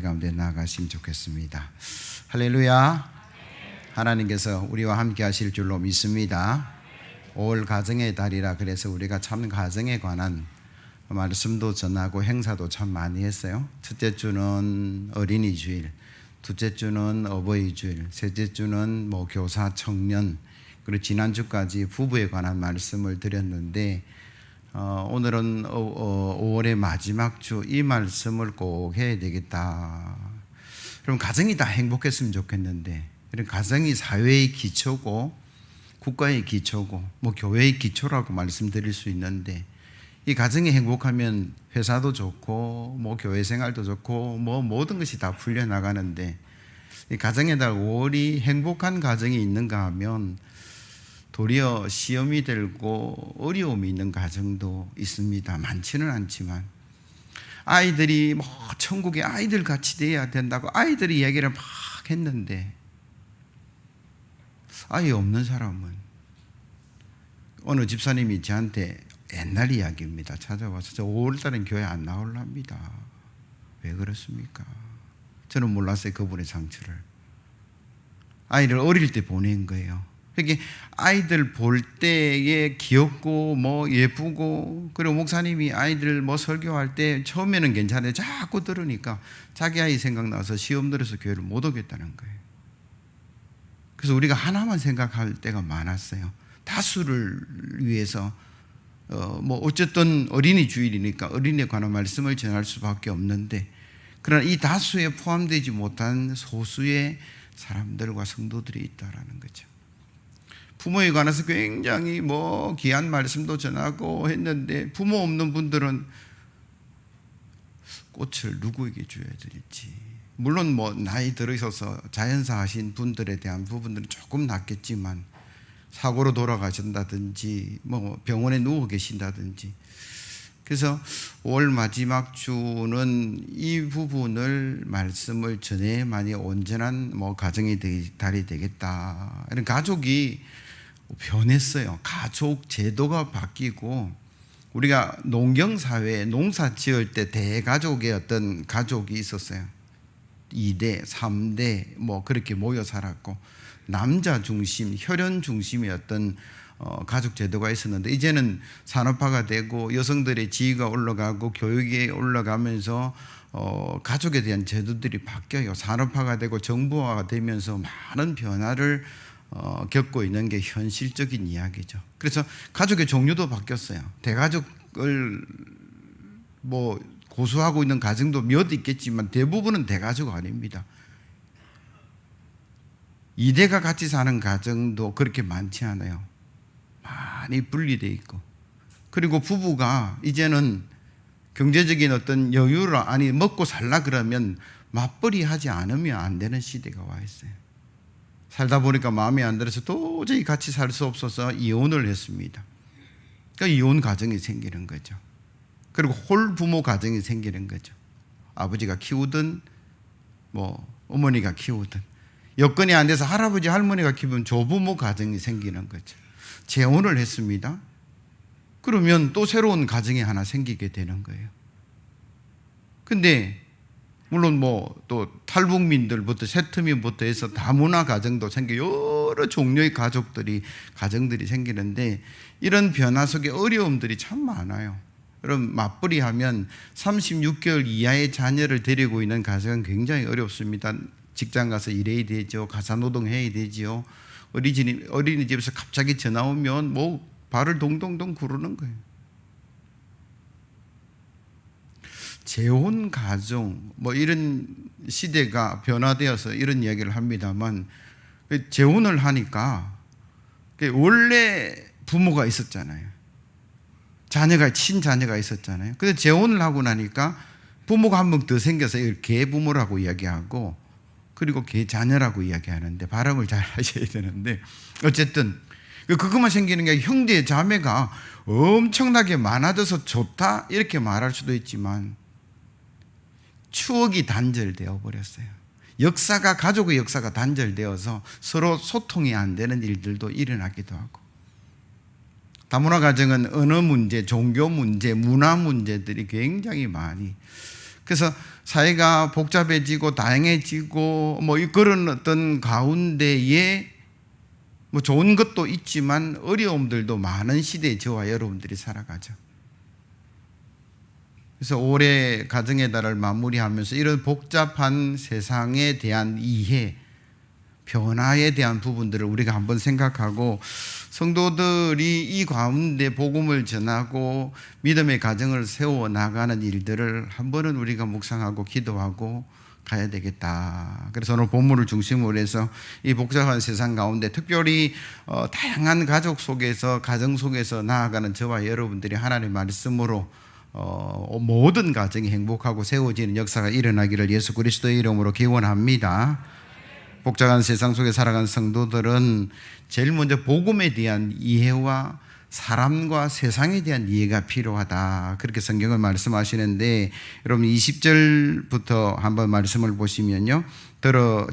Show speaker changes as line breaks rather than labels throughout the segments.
가운데 나아가시면 좋겠습니다. 할렐루야. 하나님께서 우리와 함께 하실 줄로 믿습니다. 5월 가정의 달이라 그래서 우리가 참 가정에 관한 말씀도 전하고 행사도 참 많이 했어요. 첫째 주는 어린이 주일, 둘째 주는 어버이 주일, 셋째 주는 교사, 청년, 그리고 지난주까지 부부에 관한 말씀을 드렸는데 오늘은 5월의 마지막 주 이 말씀을 꼭 해야 되겠다. 그럼 가정이 다 행복했으면 좋겠는데, 이런 가정이 사회의 기초고 국가의 기초고 교회의 기초라고 말씀드릴 수 있는데, 이 가정이 행복하면 회사도 좋고 교회 생활도 좋고 모든 것이 다 풀려나가는데, 이 가정의 달 5월이 행복한 가정이 있는가 하면 도리어 시험이 들고 어려움이 있는 가정도 있습니다. 많지는 않지만 아이들이 천국에 아이들 같이 돼야 된다고 아이들이 얘기를 막 했는데, 아이 없는 사람은, 어느 집사님이 저한테 옛날 이야기입니다. 찾아와서 저 5월달엔 교회 안 나올랍니다. 왜 그렇습니까? 저는 몰랐어요. 그분의 상처를. 아이를 어릴 때 보낸 거예요. 그러니까 아이들 볼 때에 귀엽고 예쁘고, 그리고 목사님이 아이들 설교할 때 처음에는 괜찮은데 자꾸 들으니까 자기 아이 생각나서 시험 들어서 교회를 못 오겠다는 거예요. 그래서 우리가 하나만 생각할 때가 많았어요. 다수를 위해서 어쨌든 어린이 주일이니까 어린이에 관한 말씀을 전할 수밖에 없는데, 그러나 이 다수에 포함되지 못한 소수의 사람들과 성도들이 있다라는 거죠. 부모에 관해서 굉장히 귀한 말씀도 전하고 했는데, 부모 없는 분들은 꽃을 누구에게 줘야 될지, 물론 나이 들으셔서 자연사 하신 분들에 대한 부분들은 조금 낫겠지만, 사고로 돌아가신다든지 병원에 누워 계신다든지, 그래서 5월 마지막 주는 이 부분을 말씀을 전해야만이 온전한 가정의 달이 되겠다. 이런 가족이 변했어요. 가족 제도가 바뀌고, 우리가 농경사회에 농사 지을 때 대가족의 어떤 가족이 있었어요. 2대, 3대 그렇게 모여 살았고, 남자 중심, 혈연 중심의 어떤 가족 제도가 있었는데, 이제는 산업화가 되고 여성들의 지위가 올라가고 교육이 올라가면서 가족에 대한 제도들이 바뀌어요. 산업화가 되고 정부화가 되면서 많은 변화를 겪고 있는 게 현실적인 이야기죠. 그래서 가족의 종류도 바뀌었어요. 대가족을 고수하고 있는 가정도 몇 있겠지만 대부분은 대가족 아닙니다. 2대가 같이 사는 가정도 그렇게 많지 않아요. 많이 분리되어 있고, 그리고 부부가 이제는 경제적인 어떤 여유를 먹고 살라 그러면 맞벌이 하지 않으면 안 되는 시대가 와 있어요. 살다 보니까 마음에 안 들어서 도저히 같이 살 수 없어서 이혼을 했습니다. 그러니까 이혼 가정이 생기는 거죠. 그리고 홀부모 가정이 생기는 거죠. 아버지가 키우든 어머니가 키우든, 여건이 안 돼서 할아버지 할머니가 키우면 조부모 가정이 생기는 거죠. 재혼을 했습니다. 그러면 또 새로운 가정이 하나 생기게 되는 거예요. 근데 물론 또 탈북민들부터 세트민부터 해서 다문화 가정도 생겨 여러 종류의 가정들이 생기는데, 이런 변화 속에 어려움들이 참 많아요. 여러분, 맞벌이 하면 36개월 이하의 자녀를 데리고 있는 가정은 굉장히 어렵습니다. 직장 가서 일해야 되죠. 가사노동 해야 되죠. 어린이집에서 갑자기 전화 오면 발을 동동동 구르는 거예요. 재혼 가정 이런 시대가 변화되어서 이런 이야기를 합니다만, 재혼을 하니까 원래 부모가 있었잖아요. 친자녀가 있었잖아요. 근데 재혼을 하고 나니까 부모가 한 명 더 생겨서 이걸 계부모라고 이야기하고, 그리고 계자녀라고 이야기하는데 발음을 잘 하셔야 되는데, 어쨌든 그것만 생기는 게 형제 자매가 엄청나게 많아져서 좋다 이렇게 말할 수도 있지만, 추억이 단절되어 버렸어요. 가족의 역사가 단절되어서 서로 소통이 안 되는 일들도 일어나기도 하고, 다문화 가정은 언어 문제, 종교 문제, 문화 문제들이 굉장히 많이, 그래서 사회가 복잡해지고 다양해지고 뭐 그런 어떤 가운데에 뭐 좋은 것도 있지만 어려움들도 많은 시대에 저와 여러분들이 살아가죠. 그래서 올해 가정의 달을 마무리하면서 이런 복잡한 세상에 대한 이해, 변화에 대한 부분들을 우리가 한번 생각하고 성도들이 이 가운데 복음을 전하고 믿음의 가정을 세워 나가는 일들을 한 번은 우리가 묵상하고 기도하고 가야 되겠다. 그래서 오늘 본문을 중심으로 해서 이 복잡한 세상 가운데 특별히 다양한 가족 속에서 가정 속에서 나아가는 저와 여러분들이 하나님의 말씀으로 모든 가정이 행복하고 세워지는 역사가 일어나기를 예수 그리스도의 이름으로 기원합니다. 복잡한 세상 속에 살아가는 성도들은 제일 먼저 복음에 대한 이해와 사람과 세상에 대한 이해가 필요하다. 그렇게 성경을 말씀하시는데 여러분 20절부터 한번 말씀을 보시면요.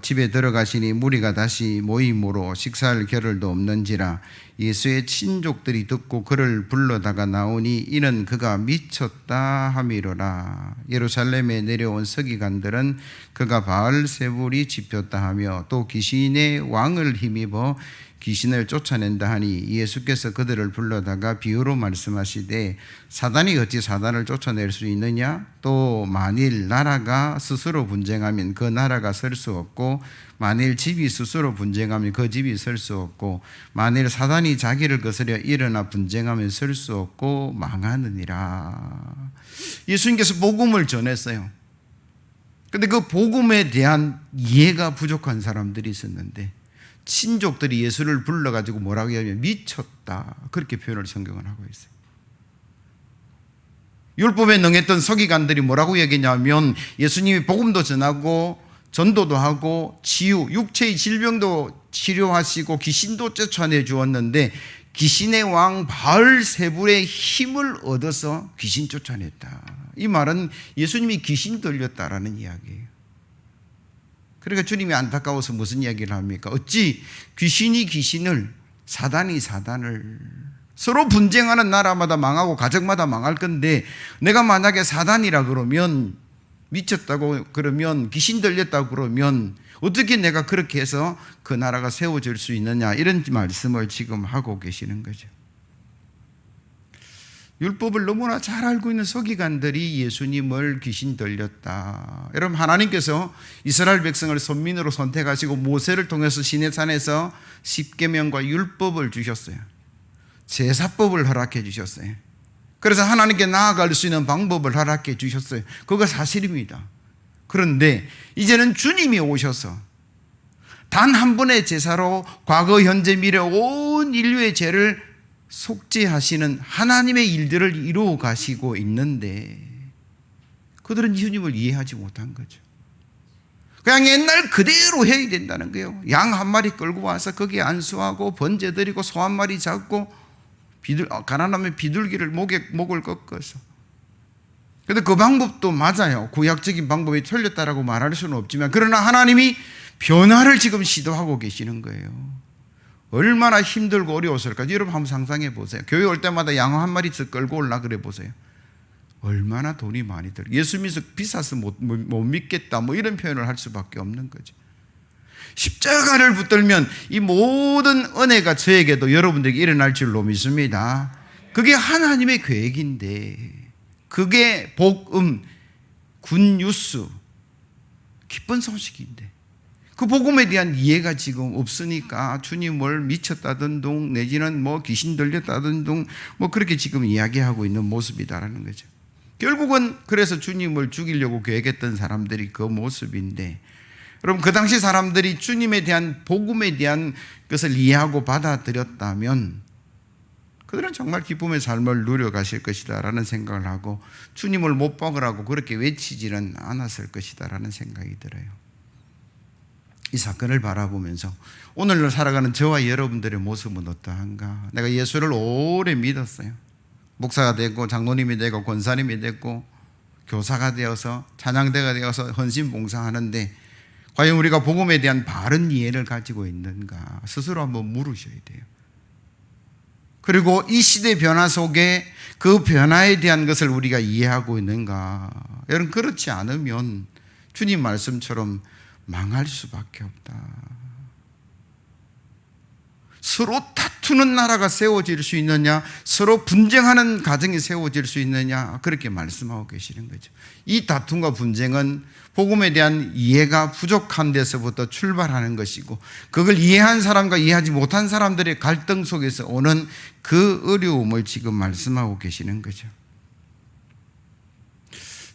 집에 들어가시니 무리가 다시 모임으로 식사할 겨를도 없는지라 예수의 친족들이 듣고 그를 불러다가 나오니 이는 그가 미쳤다 함이로라. 예루살렘에 내려온 서기관들은 그가 바알세불이 집혔다 하며 또 귀신의 왕을 힘입어 귀신을 쫓아낸다 하니 예수께서 그들을 불러다가 비유로 말씀하시되 사단이 어찌 사단을 쫓아낼 수 있느냐? 또 만일 나라가 스스로 분쟁하면 그 나라가 설 수 없고 만일 집이 스스로 분쟁하면 그 집이 설 수 없고 만일 사단이 자기를 거스려 일어나 분쟁하면 설 수 없고 망하느니라. 예수님께서 복음을 전했어요. 그런데 그 복음에 대한 이해가 부족한 사람들이 있었는데 친족들이 예수를 불러가지고 뭐라고 하냐면 미쳤다. 그렇게 표현을 성경은 하고 있어요. 율법에 능했던 서기관들이 뭐라고 얘기냐면 예수님이 복음도 전하고 전도도 하고 치유, 육체의 질병도 치료하시고 귀신도 쫓아내 주었는데 귀신의 왕 바알세불의 힘을 얻어서 귀신 쫓아냈다. 이 말은 예수님이 귀신 들렸다라는 이야기예요. 그러니까 주님이 안타까워서 무슨 이야기를 합니까? 어찌 귀신이 귀신을, 사단이 사단을, 서로 분쟁하는 나라마다 망하고 가정마다 망할 건데 내가 만약에 사단이라 그러면, 미쳤다고 그러면, 귀신 들렸다고 그러면 어떻게 내가 그렇게 해서 그 나라가 세워질 수 있느냐, 이런 말씀을 지금 하고 계시는 거죠. 율법을 너무나 잘 알고 있는 서기관들이 예수님을 귀신 들렸다. 여러분, 하나님께서 이스라엘 백성을 선민으로 선택하시고 모세를 통해서 시내산에서 십계명과 율법을 주셨어요. 제사법을 허락해 주셨어요. 그래서 하나님께 나아갈 수 있는 방법을 허락해 주셨어요. 그거 사실입니다. 그런데 이제는 주님이 오셔서 단 한 번의 제사로 과거, 현재, 미래 온 인류의 죄를 속죄하시는 하나님의 일들을 이루어 가시고 있는데 그들은 주님을 이해하지 못한 거죠. 그냥 옛날 그대로 해야 된다는 거예요. 양 한 마리 끌고 와서 거기에 안수하고 번제 드리고 소 한 마리 잡고 가난하면 비둘기를 목을 꺾어서. 그런데 그 방법도 맞아요. 구약적인 방법이 틀렸다라고 말할 수는 없지만 그러나 하나님이 변화를 지금 시도하고 계시는 거예요. 얼마나 힘들고 어려웠을까? 여러분 한번 상상해 보세요. 교회 올 때마다 양 한 마리 끌고 올라 그래 보세요. 얼마나 돈이 많이 들어. 예수 믿어서 비싸서 못 믿겠다 뭐 이런 표현을 할 수밖에 없는 거죠. 십자가를 붙들면 이 모든 은혜가 저에게도 여러분들에게 일어날 줄로 믿습니다. 그게 하나님의 계획인데 그게 복음, 굿뉴스, 기쁜 소식인데 그 복음에 대한 이해가 지금 없으니까 주님을 미쳤다던 둥 내지는 뭐 귀신 들렸다던 둥 뭐 그렇게 지금 이야기하고 있는 모습이다라는 거죠. 결국은 그래서 주님을 죽이려고 계획했던 사람들이 그 모습인데 여러분 그 당시 사람들이 주님에 대한 복음에 대한 것을 이해하고 받아들였다면 그들은 정말 기쁨의 삶을 누려가실 것이다 라는 생각을 하고 주님을 못 박으라고 그렇게 외치지는 않았을 것이다 라는 생각이 들어요. 이 사건을 바라보면서 오늘날 살아가는 저와 여러분들의 모습은 어떠한가? 내가 예수를 오래 믿었어요. 목사가 되고 장로님이 되고 권사님이 되고 교사가 되어서 찬양대가 되어서 헌신봉사하는데 과연 우리가 복음에 대한 바른 이해를 가지고 있는가 스스로 한번 물으셔야 돼요. 그리고 이 시대 변화 속에 그 변화에 대한 것을 우리가 이해하고 있는가? 여러분, 그렇지 않으면 주님 말씀처럼 망할 수밖에 없다. 서로 다투는 나라가 세워질 수 있느냐, 서로 분쟁하는 가정이 세워질 수 있느냐, 그렇게 말씀하고 계시는 거죠. 이 다툼과 분쟁은 복음에 대한 이해가 부족한 데서부터 출발하는 것이고, 그걸 이해한 사람과 이해하지 못한 사람들의 갈등 속에서 오는 그 어려움을 지금 말씀하고 계시는 거죠.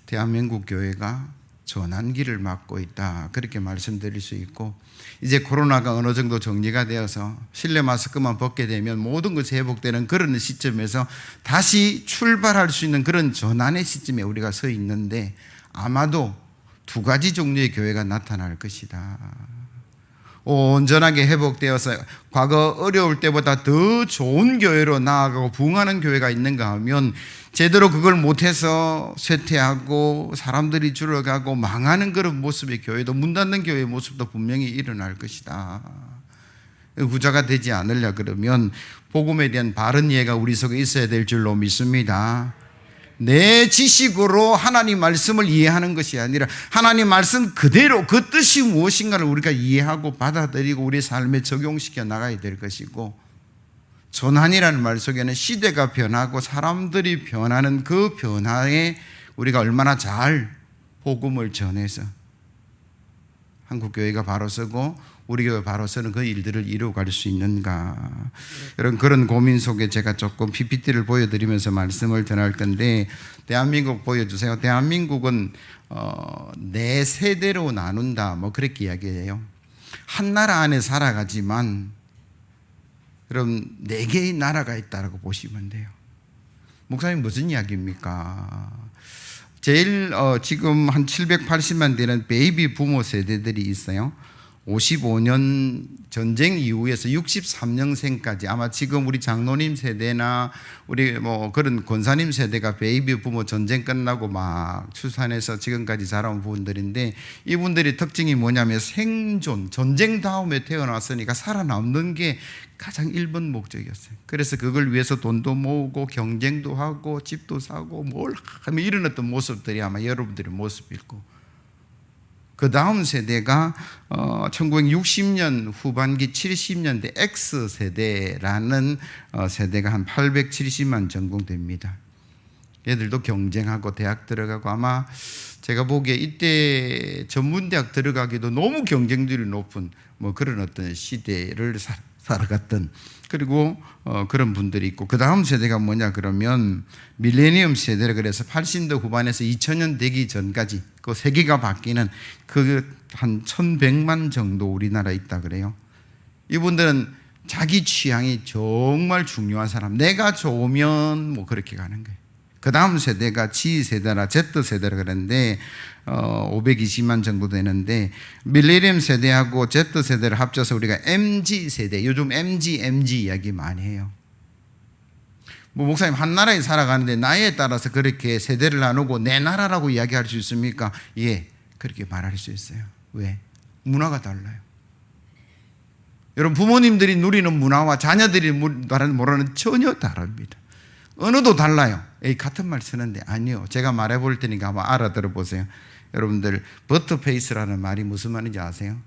대한민국 교회가 전환기를 맞고 있다, 그렇게 말씀드릴 수 있고, 이제 코로나가 어느 정도 정리가 되어서 실내 마스크만 벗게 되면 모든 것이 회복되는 그런 시점에서 다시 출발할 수 있는 그런 전환의 시점에 우리가 서 있는데, 아마도 두 가지 종류의 교회가 나타날 것이다. 온전하게 회복되어서 과거 어려울 때보다 더 좋은 교회로 나아가고 부흥하는 교회가 있는가 하면, 제대로 그걸 못해서 쇠퇴하고 사람들이 줄어가고 망하는 그런 모습의 교회도, 문 닫는 교회의 모습도 분명히 일어날 것이다. 부자가 되지 않으려 그러면 복음에 대한 바른 이해가 우리 속에 있어야 될 줄로 믿습니다. 내 지식으로 하나님 말씀을 이해하는 것이 아니라 하나님 말씀 그대로 그 뜻이 무엇인가를 우리가 이해하고 받아들이고 우리 삶에 적용시켜 나가야 될 것이고, 전환이라는 말 속에는 시대가 변하고 사람들이 변하는 그 변화에 우리가 얼마나 잘 복음을 전해서 한국교회가 바로 서고 우리 교회 바로 서는 그 일들을 이루어갈 수 있는가, 이런 그런 고민 속에 제가 조금 PPT를 보여드리면서 말씀을 전할 건데, 대한민국 보여주세요. 대한민국은 네 세대로 나눈다, 뭐 그렇게 이야기해요. 한 나라 안에 살아가지만 그럼 네 개의 나라가 있다라고 보시면 돼요. 목사님 무슨 이야기입니까? 제일 지금 한 780만 되는 베이비 부모 세대들이 있어요. 55년 전쟁 이후에서 63년생까지, 아마 지금 우리 장로님 세대나 우리 뭐 그런 권사님 세대가 베이비 부모 전쟁 끝나고 막 출산해서 지금까지 자라온 분들인데, 이분들의 특징이 뭐냐면 생존, 전쟁 다음에 태어났으니까 살아남는 게 가장 1번 목적이었어요. 그래서 그걸 위해서 돈도 모으고 경쟁도 하고 집도 사고 뭘 하면 이런 어떤 모습들이 아마 여러분들의 모습이고, 그 다음 세대가 1960년 후반기 70년대 X세대라는 세대가 한 870만 정도 됩니다. 얘들도 경쟁하고 대학 들어가고, 아마 제가 보기에 이때 전문대학 들어가기도 너무 경쟁률이 높은 뭐 그런 어떤 시대를 살아갔던, 그리고 그런 분들이 있고, 그 다음 세대가 뭐냐 그러면 밀레니엄 세대라 그래서 80년대 후반에서 2000년 되기 전까지 그 세기가 바뀌는 그 한 1100만 정도 우리나라에 있다 그래요. 이분들은 자기 취향이 정말 중요한 사람, 내가 좋으면 뭐 그렇게 가는 거예요. 그 다음 세대가 G세대나 Z세대라 그러는데 520만 정도 되는데, 밀레니엄 세대하고 Z세대를 합쳐서 우리가 MG세대, 요즘 MG 이야기 많이 해요. 뭐 목사님 한 나라에 살아가는데 나이에 따라서 그렇게 세대를 나누고 내 나라라고 이야기할 수 있습니까? 예, 그렇게 말할 수 있어요. 왜? 문화가 달라요. 여러분, 부모님들이 누리는 문화와 자녀들이 누리는 문화는 전혀 다릅니다. 언어도 달라요. 같은 말 쓰는데, 아니요, 제가 말해볼 테니까 한번 알아들어 보세요. 여러분들, 버터페이스라는 말이 무슨 말인지 아세요?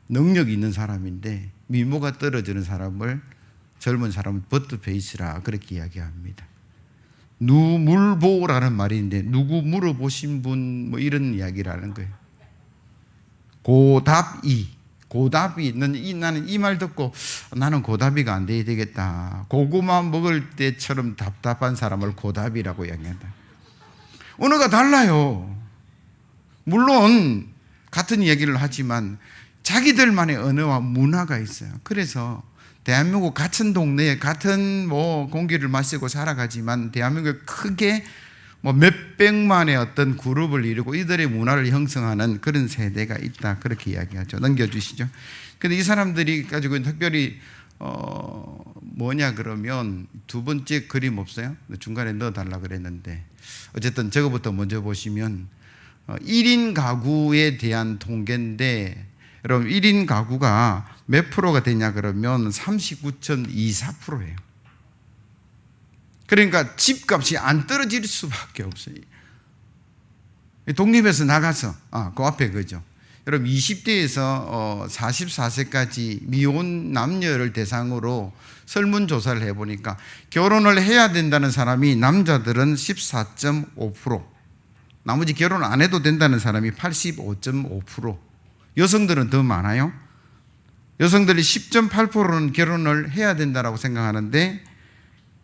능력이 있는 사람인데 미모가 떨어지는 사람을, 젊은 사람은 버터페이스라 그렇게 이야기합니다. 누물보라는 말이 있는데, 누구 물어보신 분 뭐 이런 이야기라는 거예요. 고답이, 나는 이 말 듣고 나는 고답이가 안 돼야 되겠다. 고구마 먹을 때처럼 답답한 사람을 고답이라고 이야기한다. 언어가 달라요. 물론 같은 얘기를 하지만 자기들만의 언어와 문화가 있어요. 그래서 대한민국 같은 동네에 같은 뭐 공기를 마시고 살아가지만 대한민국에 크게 뭐 몇백만의 어떤 그룹을 이루고 이들의 문화를 형성하는 그런 세대가 있다, 그렇게 이야기하죠. 넘겨주시죠. 근데 이 사람들이 가지고 특별히 뭐냐 그러면 두 번째 그림 없어요? 중간에 넣어달라 그랬는데, 어쨌든 저거부터 먼저 보시면 1인 가구에 대한 통계인데, 여러분 1인 가구가 몇 프로가 되냐 그러면 39.24%예요. 그러니까 집값이 안 떨어질 수밖에 없어요. 독립해서 나가서, 그 앞에 그죠. 여러분 20대에서 44세까지 미혼 남녀를 대상으로 설문조사를 해보니까 결혼을 해야 된다는 사람이 남자들은 14.5%, 나머지 결혼 안 해도 된다는 사람이 85.5%, 여성들은 더 많아요. 여성들이 10.8%는 결혼을 해야 된다고 생각하는데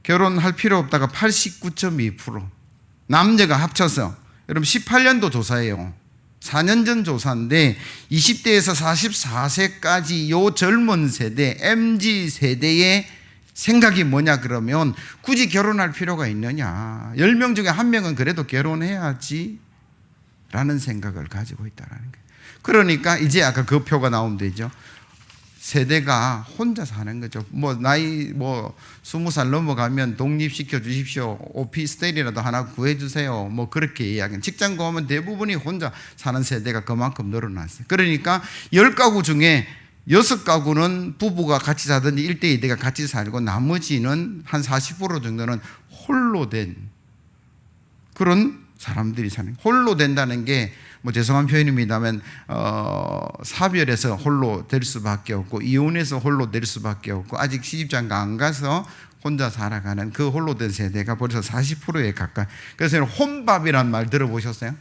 결혼할 필요 없다가 89.2%, 남녀가 합쳐서 여러분 18년도 조사예요. 4년 전 조사인데 20대에서 44세까지 요 젊은 세대, MZ세대의 생각이 뭐냐 그러면 굳이 결혼할 필요가 있느냐, 10명 중에 1명은 그래도 결혼해야지 라는 생각을 가지고 있다는 거예요. 그러니까 이제 아까 그 표가 나오면 되죠. 세대가 혼자 사는 거죠. 나이 20살 넘어가면 독립시켜 주십시오. 오피스텔이라도 하나 구해 주세요. 그렇게 이야기는. 직장 가면 대부분이 혼자 사는 세대가 그만큼 늘어났어요. 그러니까 10가구 중에 6가구는 부부가 같이 사든지 1대 2대가 같이 살고 나머지는 한 40% 정도는 홀로 된 그런 사람들이 사는. 홀로 된다는 게 죄송한 표현입니다만 사별해서 홀로 될 수밖에 없고 이혼해서 홀로 될 수밖에 없고 아직 시집장가 안 가서 혼자 살아가는 그 홀로 된 세대가 벌써 40%에 가까이. 그래서 혼밥이란 말 들어보셨어요?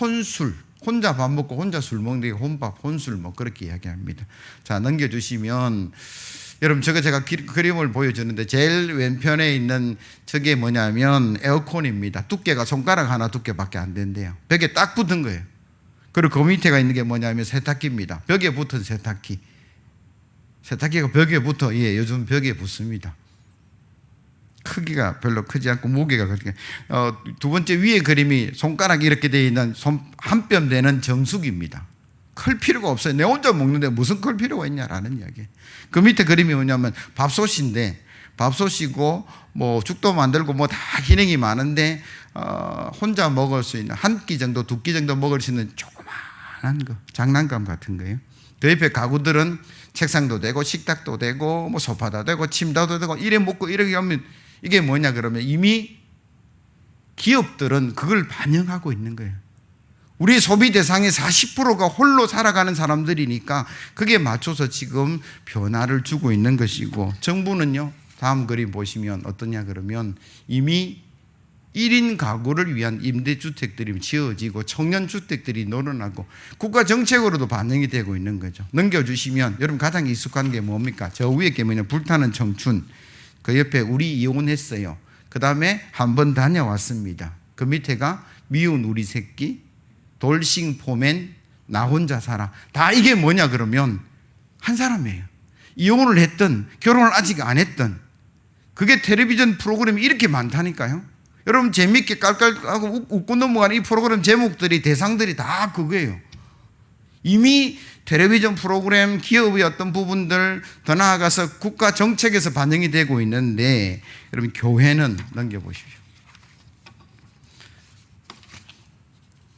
혼술, 혼자 밥 먹고 혼자 술 먹는 게 혼밥, 혼술 그렇게 이야기합니다. 자, 넘겨주시면 여러분 제가 그림을 보여주는데 제일 왼편에 있는 저게 뭐냐면 에어컨입니다. 두께가 손가락 하나 두께밖에 안 된대요. 벽에 딱 붙은 거예요. 그리고 그 밑에가 있는 게 뭐냐면 세탁기입니다. 벽에 붙은 세탁기. 세탁기가 벽에 붙어. 요즘 벽에 붙습니다. 크기가 별로 크지 않고 무게가 그렇게. 두 번째 위에 그림이 손가락이 이렇게 되어 있는 한 뼘 되는 정수기입니다. 클 필요가 없어요. 내 혼자 먹는데 무슨 클 필요가 있냐라는 이야기. 그 밑에 그림이 뭐냐면 밥솥인데, 밥솥이고 죽도 만들고 다 기능이 많은데 혼자 먹을 수 있는 한 끼 정도, 2끼 정도 먹을 수 있는 조그마한 거, 장난감 같은 거예요. 그 옆에 가구들은 책상도 되고 식탁도 되고 소파도 되고 침대도 되고 이래 먹고 이렇게 하면 이게 뭐냐 그러면 이미 기업들은 그걸 반영하고 있는 거예요. 우리 소비 대상의 40%가 홀로 살아가는 사람들이니까 그게 맞춰서 지금 변화를 주고 있는 것이고, 정부는요, 다음 그림 보시면 어떠냐 그러면 이미 1인 가구를 위한 임대주택들이 지어지고 청년주택들이 늘어나고 국가 정책으로도 반영이 되고 있는 거죠. 넘겨주시면 여러분 가장 익숙한 게 뭡니까? 저 위에 게 뭐냐, 불타는 청춘. 그 옆에 우리 이혼했어요. 그 다음에 한번 다녀왔습니다. 그 밑에가 미운 우리 새끼, 돌싱 포맨, 나 혼자 살아. 다 이게 뭐냐 그러면 한 사람이에요. 이혼을 했던, 결혼을 아직 안 했던. 그게 텔레비전 프로그램이 이렇게 많다니까요. 여러분 재밌게 깔깔하고 웃고 넘어가는 이 프로그램 제목들이, 대상들이 다 그거예요. 이미 텔레비전 프로그램, 기업의 어떤 부분들, 더 나아가서 국가 정책에서 반영이 되고 있는데, 여러분 교회는 넘겨보십시오.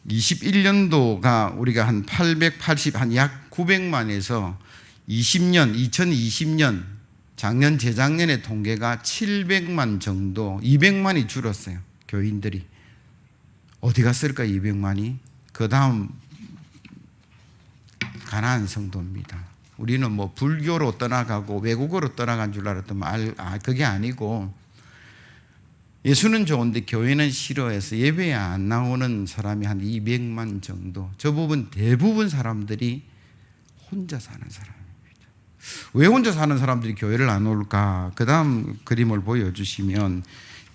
21년도가 우리가 한 880, 한 약 900만에서 2020년, 작년, 재작년의 통계가 700만 정도, 200만이 줄었어요. 교인들이. 어디 갔을까, 200만이? 그 다음, 가나안 성도입니다. 우리는 불교로 떠나가고 외국어로 떠나간 줄 알았더만, 그게 아니고, 예수는 좋은데 교회는 싫어해서 예배에 안 나오는 사람이 한 200만 정도. 저 부분 대부분 사람들이 혼자 사는 사람입니다. 왜 혼자 사는 사람들이 교회를 안 올까? 그 다음 그림을 보여주시면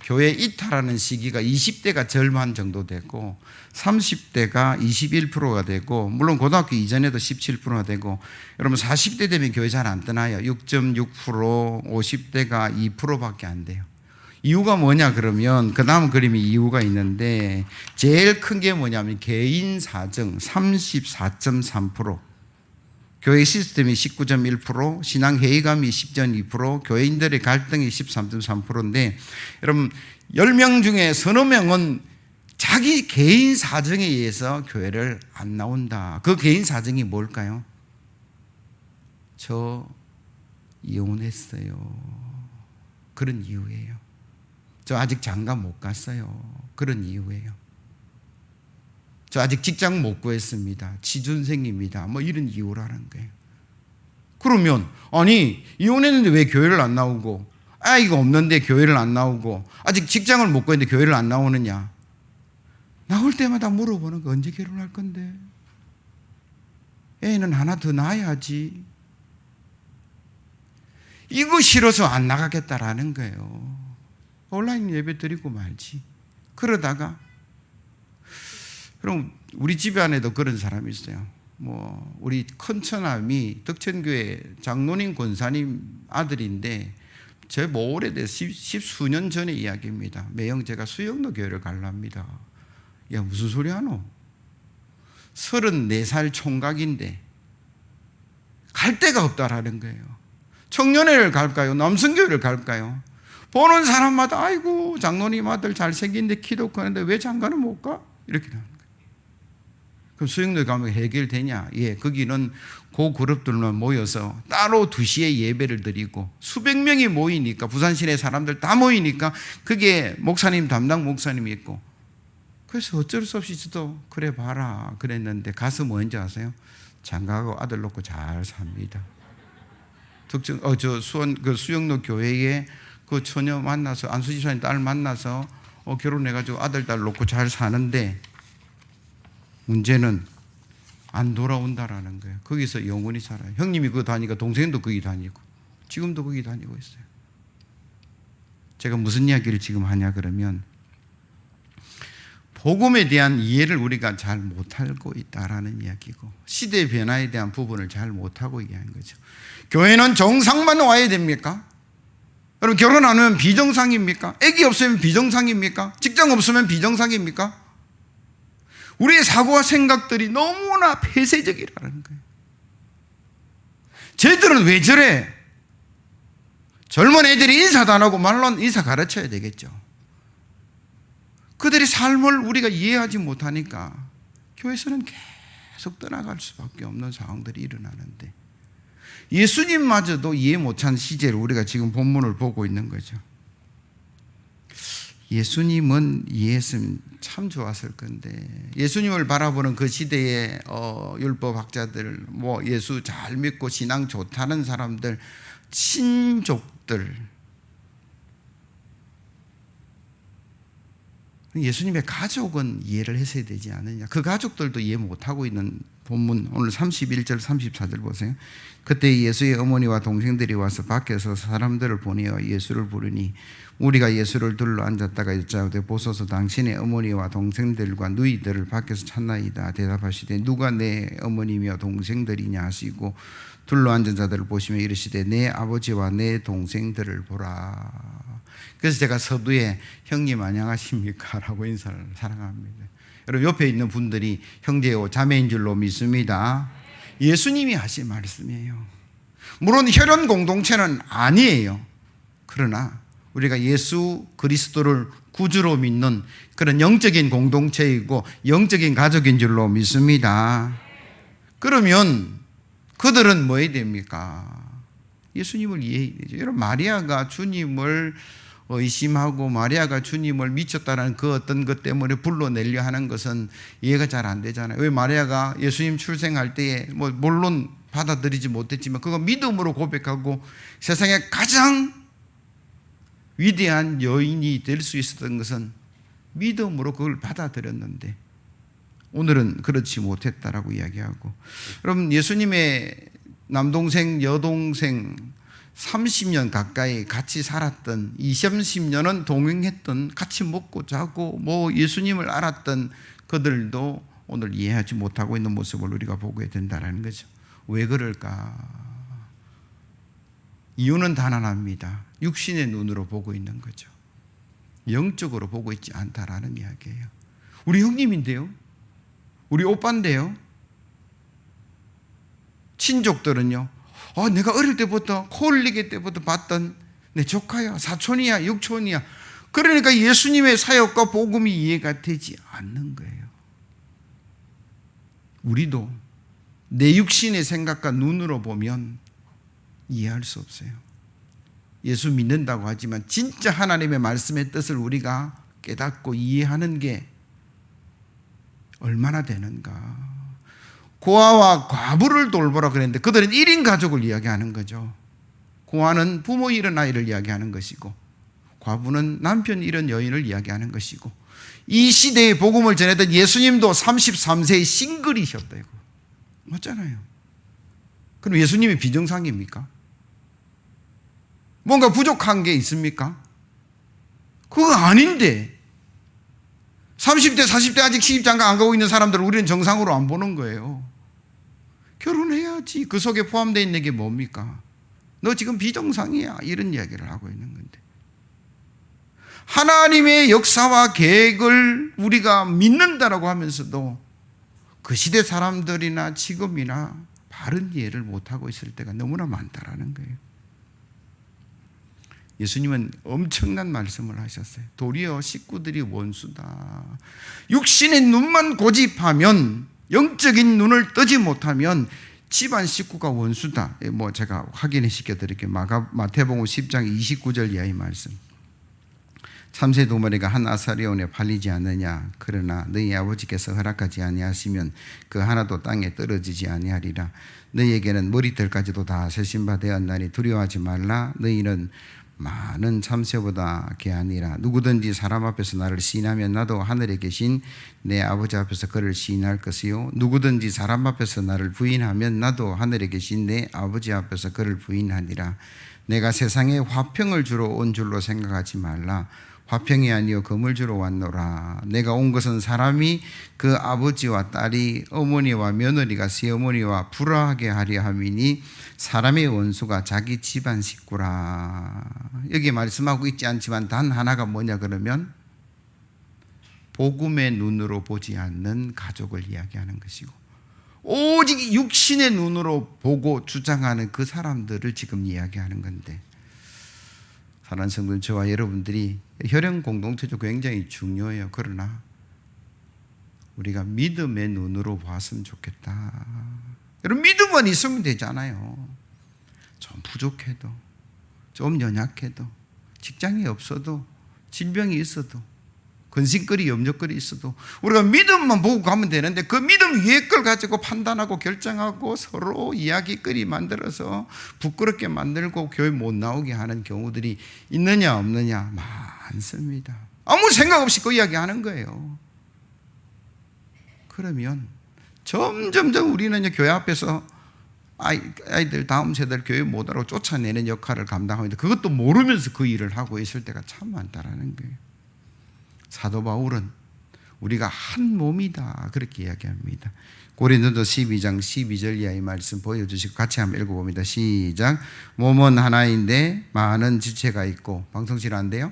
교회 이탈하는 시기가 20대가 절반 정도 되고 30대가 21%가 되고, 물론 고등학교 이전에도 17%가 되고, 여러분 40대 되면 교회 잘 안 떠나요. 6.6%, 50대가 2%밖에 안 돼요. 이유가 뭐냐 그러면 그 다음 그림이 이유가 있는데, 제일 큰 게 뭐냐면 개인 사정 34.3%, 교회 시스템이 19.1%, 신앙 회의감이 10.2%, 교회인들의 갈등이 13.3%인데, 여러분 10명 중에 서너 명은 자기 개인 사정에 의해서 교회를 안 나온다. 그 개인 사정이 뭘까요? 저 이혼했어요. 그런 이유예요. 저 아직 장가 못 갔어요. 그런 이유예요. 저 아직 직장 못 구했습니다. 취준생입니다. 뭐 이런 이유라는 거예요. 그러면 아니 이혼했는데 왜 교회를 안 나오고, 아이가 없는데 교회를 안 나오고, 아직 직장을 못 구했는데 교회를 안 나오느냐? 나올 때마다 물어보는 거, 언제 결혼할 건데? 애는 하나 더 낳아야지. 이거 싫어서 안 나가겠다라는 거예요. 온라인 예배 드리고 말지. 그러다가 그럼 우리 집에 안에도 그런 사람이 있어요. 뭐 우리 큰 처남이 덕천교회 장로님 권사님 아들인데, 제 뭐 오래돼서 십수년 전의 이야기입니다. 매형 제가 수영로 교회를 갈랍니다. 야, 무슨 소리 하노? 34살 총각인데 갈 데가 없다라는 거예요. 청년회를 갈까요? 남성교회를 갈까요? 보는 사람마다 아이고 장로님 아들 잘생긴데 키도 크는데 왜 장가는 못 가? 이렇게 하는 거예요. 그럼 수영로에 가면 해결되냐? 예, 거기는 그 그룹들만 모여서 따로 2시에 예배를 드리고 수백 명이 모이니까, 부산 시내 사람들 다 모이니까 그게 목사님 담당 목사님이 있고, 그래서 어쩔 수 없이 저도 그래 봐라 그랬는데, 가서 뭔지 아세요? 장가하고 아들 놓고 잘 삽니다. 수영로 교회에 그 처녀 만나서, 안수지사님 딸 만나서 결혼해가지고 아들 딸 놓고 잘 사는데, 문제는 안 돌아온다라는 거예요. 거기서 영원히 살아요. 형님이 그거 다니니까 동생도 거기 다니고 지금도 거기 다니고 있어요. 제가 무슨 이야기를 지금 하냐 그러면, 복음에 대한 이해를 우리가 잘 못하고 있다라는 이야기고, 시대의 변화에 대한 부분을 잘 못하고 얘기하는 거죠. 교회는 정상만 와야 됩니까? 여러분, 결혼 안 하면 비정상입니까? 아기 없으면 비정상입니까? 직장 없으면 비정상입니까? 우리의 사고와 생각들이 너무나 폐쇄적이라는 거예요. 쟤들은 왜 저래? 젊은 애들이 인사도 안 하고 말로 인사 가르쳐야 되겠죠. 그들의 삶을 우리가 이해하지 못하니까 교회에서는 계속 떠나갈 수밖에 없는 상황들이 일어나는데, 예수님마저도 이해 못한 시제를 우리가 지금 본문을 보고 있는 거죠. 예수님은 이해했으면 참 좋았을 건데, 예수님을 바라보는 그 시대의 율법학자들, 뭐 예수 잘 믿고 신앙 좋다는 사람들, 친족들, 예수님의 가족은 이해를 했어야 되지 않느냐. 그 가족들도 이해 못하고 있는 본문, 오늘 31절 34절 보세요. 그때 예수의 어머니와 동생들이 와서 밖에서 사람들을 보내어 예수를 부르니, 우리가 예수를 둘러 앉았다가 여짜오되 보소서 당신의 어머니와 동생들과 누이들을 밖에서 찾나이다. 대답하시되 누가 내 어머니며 동생들이냐 하시고 둘러 앉은 자들을 보시며 이르시되 내 아버지와 내 동생들을 보라. 그래서 제가 서두에 형님 안녕하십니까? 라고 인사를 사랑합니다. 여러분, 옆에 있는 분들이 형제요 자매인 줄로 믿습니다. 예수님이 하신 말씀이에요. 물론 혈연 공동체는 아니에요. 그러나 우리가 예수 그리스도를 구주로 믿는 그런 영적인 공동체이고 영적인 가족인 줄로 믿습니다. 그러면 그들은 뭐 해야 됩니까? 예수님을 이해해야 되죠. 여러분, 마리아가 주님을 의심하고 마리아가 주님을 미쳤다는 그 어떤 것 때문에 불러내려 하는 것은 이해가 잘 안 되잖아요. 왜 마리아가 예수님 출생할 때에 뭐 물론 받아들이지 못했지만 그거 믿음으로 고백하고 세상에 가장 위대한 여인이 될 수 있었던 것은 믿음으로 그걸 받아들였는데, 오늘은 그렇지 못했다라고 이야기하고, 여러분, 예수님의 남동생 여동생 30년 가까이 같이 살았던, 20-30년은 동행했던, 같이 먹고 자고 뭐 예수님을 알았던 그들도 오늘 이해하지 못하고 있는 모습을 우리가 보게 된다는 거죠. 왜 그럴까? 이유는 단언합니다. 육신의 눈으로 보고 있는 거죠. 영적으로 보고 있지 않다라는 이야기예요. 우리 형님인데요, 우리 오빠인데요, 친족들은요, 내가 어릴 때부터 코흘리기 때부터 봤던 내 조카야, 사촌이야, 육촌이야. 그러니까 예수님의 사역과 복음이 이해가 되지 않는 거예요. 우리도 내 육신의 생각과 눈으로 보면 이해할 수 없어요. 예수 믿는다고 하지만 진짜 하나님의 말씀의 뜻을 우리가 깨닫고 이해하는 게 얼마나 되는가. 고아와 과부를 돌보라 그랬는데 그들은 1인 가족을 이야기하는 거죠. 고아는 부모 잃은 아이를 이야기하는 것이고 과부는 남편 잃은 여인을 이야기하는 것이고 이 시대의 복음을 전했던 예수님도 33세의 싱글이셨다고. 맞잖아요. 그럼 예수님이 비정상입니까? 뭔가 부족한 게 있습니까? 그거 아닌데 30대 40대 아직 시집장가 안 가고 있는 사람들을 우리는 정상으로 안 보는 거예요. 결혼해야지. 그 속에 포함되어 있는 게 뭡니까? 너 지금 비정상이야. 이런 이야기를 하고 있는 건데 하나님의 역사와 계획을 우리가 믿는다라고 하면서도 그 시대 사람들이나 지금이나 바른 이해를 못하고 있을 때가 너무나 많다라는 거예요. 예수님은 엄청난 말씀을 하셨어요. 도리어 식구들이 원수다. 육신의 눈만 고집하면, 영적인 눈을 뜨지 못하면 집안 식구가 원수다. 제가 확인시켜 드릴게요. 마태복음 10장 29절 이하의 말씀. 참새 두 마리가 한 아사리온에 팔리지 않느냐. 그러나 너희 아버지께서 허락하지 아니하시면 그 하나도 땅에 떨어지지 아니하리라. 너희에게는 머리털까지도 다 세신 바 되었나니 두려워하지 말라. 너희는 많은 참새보다 개아니라. 누구든지 사람 앞에서 나를 시인하면 나도 하늘에 계신 내 아버지 앞에서 그를 시인할 것이요 누구든지 사람 앞에서 나를 부인하면 나도 하늘에 계신 내 아버지 앞에서 그를 부인하니라. 내가 세상에 화평을 주러 온 줄로 생각하지 말라. 화평이 아니요 금을 주러 왔노라. 내가 온 것은 사람이 그 아버지와 딸이 어머니와 며느리가 시어머니와 불화하게 하려 함이니 사람의 원수가 자기 집안 식구라. 여기 말씀하고 있지 않지만 단 하나가 뭐냐 그러면 복음의 눈으로 보지 않는 가족을 이야기하는 것이고 오직 육신의 눈으로 보고 주장하는 그 사람들을 지금 이야기하는 건데, 사랑하는 성도님, 저와 여러분들이 혈연 공동체도 굉장히 중요해요. 그러나 우리가 믿음의 눈으로 봤으면 좋겠다. 여러분, 믿음만 있으면 되잖아요. 좀 부족해도, 좀 연약해도, 직장이 없어도, 질병이 있어도, 근심거리, 염려거리 있어도 우리가 믿음만 보고 가면 되는데 그 믿음 위에 걸 가지고 판단하고 결정하고 서로 이야기거리 만들어서 부끄럽게 만들고 교회 못 나오게 하는 경우들이 있느냐 없느냐? 많습니다. 아무 생각 없이 그 이야기하는 거예요. 그러면 점점점 우리는 이제 교회 앞에서 아이들 다음 세대를 교회 못 오라고 쫓아내는 역할을 감당하는데 그것도 모르면서 그 일을 하고 있을 때가 참 많다라는 거예요. 사도 바울은 우리가 한 몸이다 그렇게 이야기합니다. 고린도서 12장 12절 이하의 말씀 보여주시고 같이 한번 읽어봅니다. 시작. 몸은 하나인데 많은 지체가 있고, 방송실 안 돼요?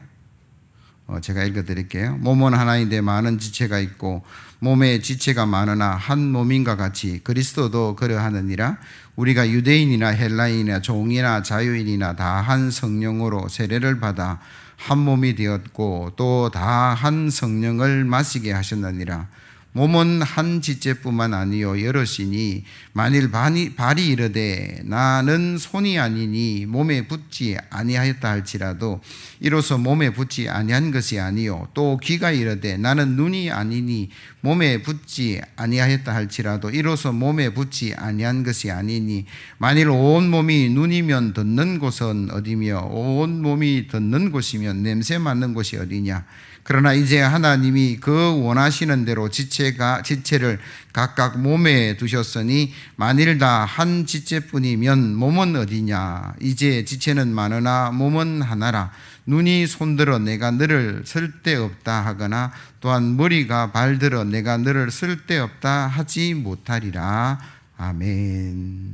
제가 읽어드릴게요. 몸은 하나인데 많은 지체가 있고 몸에 지체가 많으나 한 몸인가 같이 그리스도도 그러하느니라. 우리가 유대인이나 헬라인이나 종이나 자유인이나 다 한 성령으로 세례를 받아 한 몸이 되었고 또 다 한 성령을 마시게 하셨느니라. 몸은 한 지체뿐만 아니요 여럿이니 만일 발이 이르되 나는 손이 아니니 몸에 붙지 아니하였다 할지라도 이로써 몸에 붙지 아니한 것이 아니요 또 귀가 이르되 나는 눈이 아니니 몸에 붙지 아니하였다 할지라도 이로써 몸에 붙지 아니한 것이 아니니 만일 온 몸이 눈이면 듣는 곳은 어디며 온 몸이 듣는 곳이면 냄새 맡는 곳이 어디냐. 그러나 이제 하나님이 그 원하시는 대로 지체를 각각 몸에 두셨으니 만일 다 한 지체뿐이면 몸은 어디냐. 이제 지체는 많으나 몸은 하나라. 눈이 손들어 내가 너를 쓸데없다 하거나 또한 머리가 발들어 내가 너를 쓸데없다 하지 못하리라. 아멘.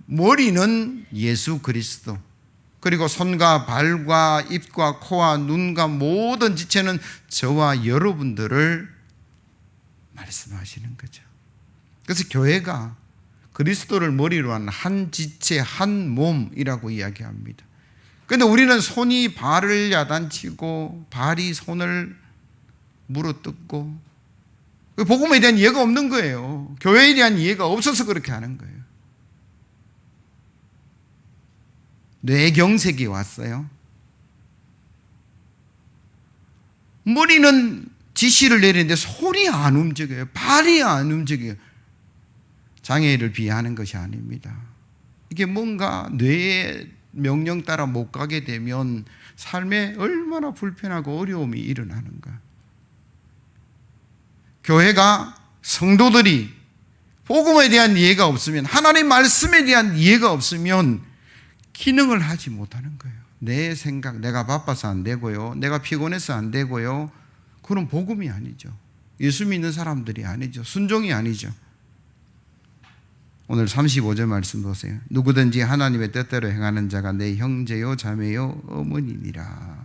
머리는 예수 그리스도, 그리고 손과 발과 입과 코와 눈과 모든 지체는 저와 여러분들을 말씀하시는 거죠. 그래서 교회가 그리스도를 머리로 한 지체 한 몸이라고 이야기합니다. 그런데 우리는 손이 발을 야단치고 발이 손을 물어뜯고 복음에 대한 이해가 없는 거예요. 교회에 대한 이해가 없어서 그렇게 하는 거예요. 뇌경색이 왔어요. 머리는 지시를 내리는데 손이 안 움직여요. 발이 안 움직여요. 장애를 비하하는 것이 아닙니다. 이게 뭔가 뇌의 명령 따라 못 가게 되면 삶에 얼마나 불편하고 어려움이 일어나는가. 교회가, 성도들이 복음에 대한 이해가 없으면, 하나님 말씀에 대한 이해가 없으면 기능을 하지 못하는 거예요. 내 생각, 내가 바빠서 안 되고요, 내가 피곤해서 안 되고요, 그건 복음이 아니죠. 예수 믿는 사람들이 아니죠. 순종이 아니죠. 오늘 35절 말씀 보세요. 누구든지 하나님의 뜻대로 행하는 자가 내 형제요 자매요 어머니니라.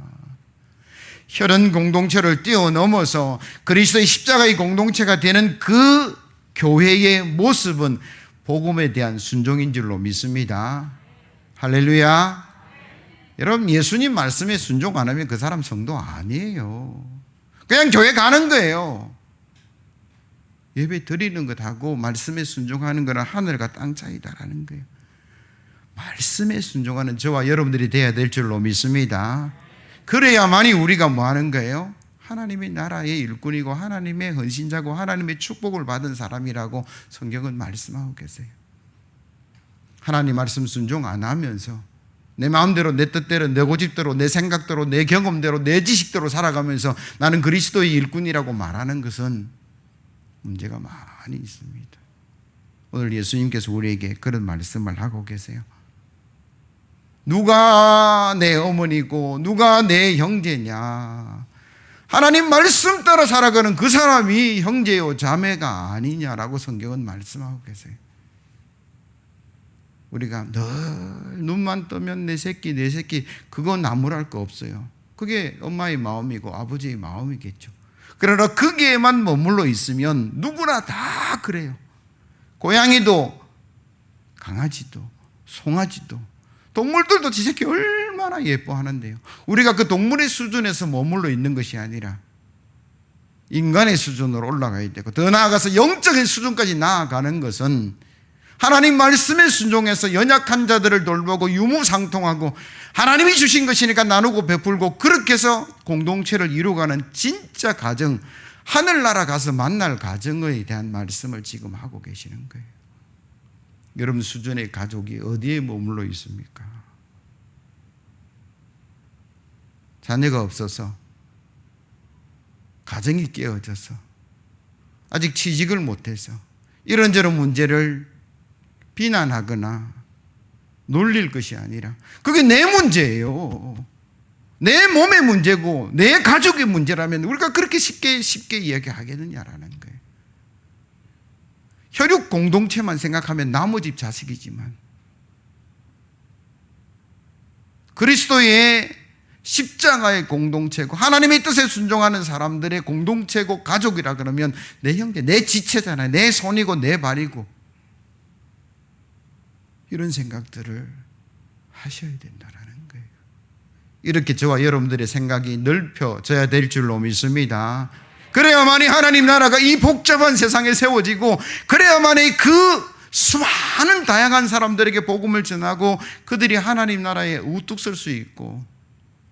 혈연 공동체를 뛰어넘어서 그리스도의 십자가의 공동체가 되는 그 교회의 모습은 복음에 대한 순종인 줄로 믿습니다. 할렐루야. 여러분, 예수님 말씀에 순종 안 하면 그 사람 성도 아니에요. 그냥 교회 가는 거예요. 예배 드리는 것하고 말씀에 순종하는 것은 하늘과 땅 차이다라는 거예요. 말씀에 순종하는 저와 여러분들이 되어야 될 줄로 믿습니다. 그래야만이 우리가 뭐 하는 거예요? 하나님의 나라의 일꾼이고 하나님의 헌신자고 하나님의 축복을 받은 사람이라고 성경은 말씀하고 계세요. 하나님 말씀 순종 안 하면서 내 마음대로, 내 뜻대로, 내 고집대로, 내 생각대로, 내 경험대로, 내 지식대로 살아가면서 나는 그리스도의 일꾼이라고 말하는 것은 문제가 많이 있습니다. 오늘 예수님께서 우리에게 그런 말씀을 하고 계세요. 누가 내 어머니고 누가 내 형제냐, 하나님 말씀 따라 살아가는 그 사람이 형제요 자매가 아니냐라고 성경은 말씀하고 계세요. 우리가 늘 눈만 뜨면 내 새끼 그거 나무랄 거 없어요. 그게 엄마의 마음이고 아버지의 마음이겠죠. 그러나 거기에만 머물러 있으면 누구나 다 그래요. 고양이도 강아지도 송아지도 동물들도 지 새끼 얼마나 예뻐하는데요. 우리가 그 동물의 수준에서 머물러 있는 것이 아니라 인간의 수준으로 올라가야 되고, 더 나아가서 영적인 수준까지 나아가는 것은 하나님 말씀에 순종해서 연약한 자들을 돌보고 유무상통하고 하나님이 주신 것이니까 나누고 베풀고 그렇게 해서 공동체를 이루어가는 진짜 가정, 하늘나라 가서 만날 가정에 대한 말씀을 지금 하고 계시는 거예요. 여러분 수준의 가족이 어디에 머물러 있습니까? 자녀가 없어서, 가정이 깨어져서, 아직 취직을 못해서 이런저런 문제를 비난하거나 놀릴 것이 아니라 그게 내 문제예요. 내 몸의 문제고 내 가족의 문제라면 우리가 그렇게 쉽게 이야기하겠느냐라는 거예요. 혈육 공동체만 생각하면 나무 집 자식이지만 그리스도의 십자가의 공동체고 하나님의 뜻에 순종하는 사람들의 공동체고 가족이라 그러면 내 형제, 내 지체잖아요. 내 손이고 내 발이고, 이런 생각들을 하셔야 된다라는 거예요. 이렇게 저와 여러분들의 생각이 넓혀져야 될 줄로 믿습니다. 그래야만이 하나님 나라가 이 복잡한 세상에 세워지고, 그래야만이 그 수많은 다양한 사람들에게 복음을 전하고 그들이 하나님 나라에 우뚝 설 수 있고,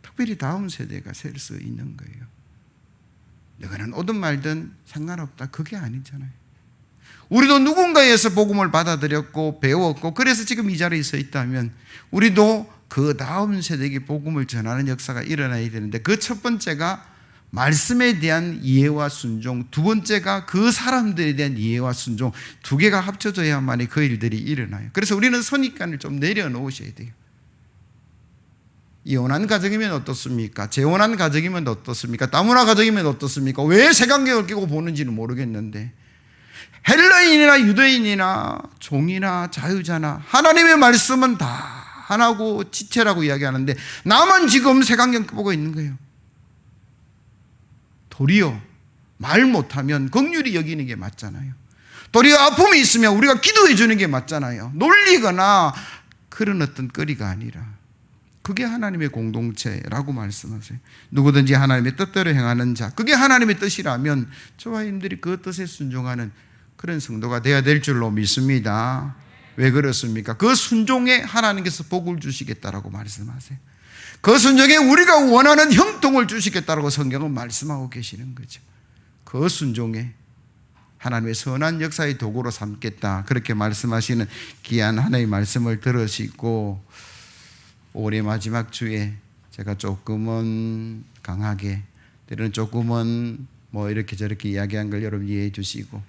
특별히 다음 세대가 설 수 있는 거예요. 너희는 오든 말든 상관없다, 그게 아니잖아요. 우리도 누군가에서 복음을 받아들였고 배웠고 그래서 지금 이 자리에 서 있다면 우리도 그 다음 세대에게 복음을 전하는 역사가 일어나야 되는데, 그 첫 번째가 말씀에 대한 이해와 순종, 두 번째가 그 사람들에 대한 이해와 순종, 두 개가 합쳐져야만이 그 일들이 일어나요. 그래서 우리는 선입관을 좀 내려놓으셔야 돼요. 이혼한 가정이면 어떻습니까? 재혼한 가정이면 어떻습니까? 다문화 가정이면 어떻습니까? 왜 색안경을 끼고 보는지는 모르겠는데, 헬라인이나 유대인이나 종이나 자유자나 하나님의 말씀은 다 하나고 지체라고 이야기하는데 나만 지금 색안경 보고 있는 거예요. 도리어 말 못하면 긍휼히 여기는 게 맞잖아요. 도리어 아픔이 있으면 우리가 기도해 주는 게 맞잖아요. 놀리거나 그런 어떤 거리가 아니라 그게 하나님의 공동체라고 말씀하세요. 누구든지 하나님의 뜻대로 행하는 자, 그게 하나님의 뜻이라면 저와 님들이 그 뜻에 순종하는 그런 성도가 되어야 될 줄로 믿습니다. 왜 그렇습니까? 그 순종에 하나님께서 복을 주시겠다라고 말씀하세요. 그 순종에 우리가 원하는 형통을 주시겠다라고 성경은 말씀하고 계시는 거죠. 그 순종에 하나님의 선한 역사의 도구로 삼겠다, 그렇게 말씀하시는 귀한 하나님의 말씀을 들으시고, 올해 마지막 주에 제가 조금은 강하게, 때로는 조금은 뭐 이렇게 저렇게 이야기한 걸 여러분 이해해 주시고,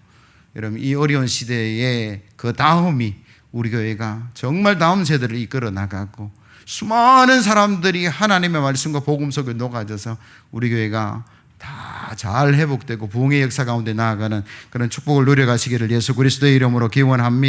여러분 이 어려운 시대에 그 다음이 우리 교회가 정말 다음 세대를 이끌어 나가고 수많은 사람들이 하나님의 말씀과 복음 속에 녹아져서 우리 교회가 다 잘 회복되고 부흥의 역사 가운데 나아가는 그런 축복을 누려가시기를 예수 그리스도의 이름으로 기원합니다.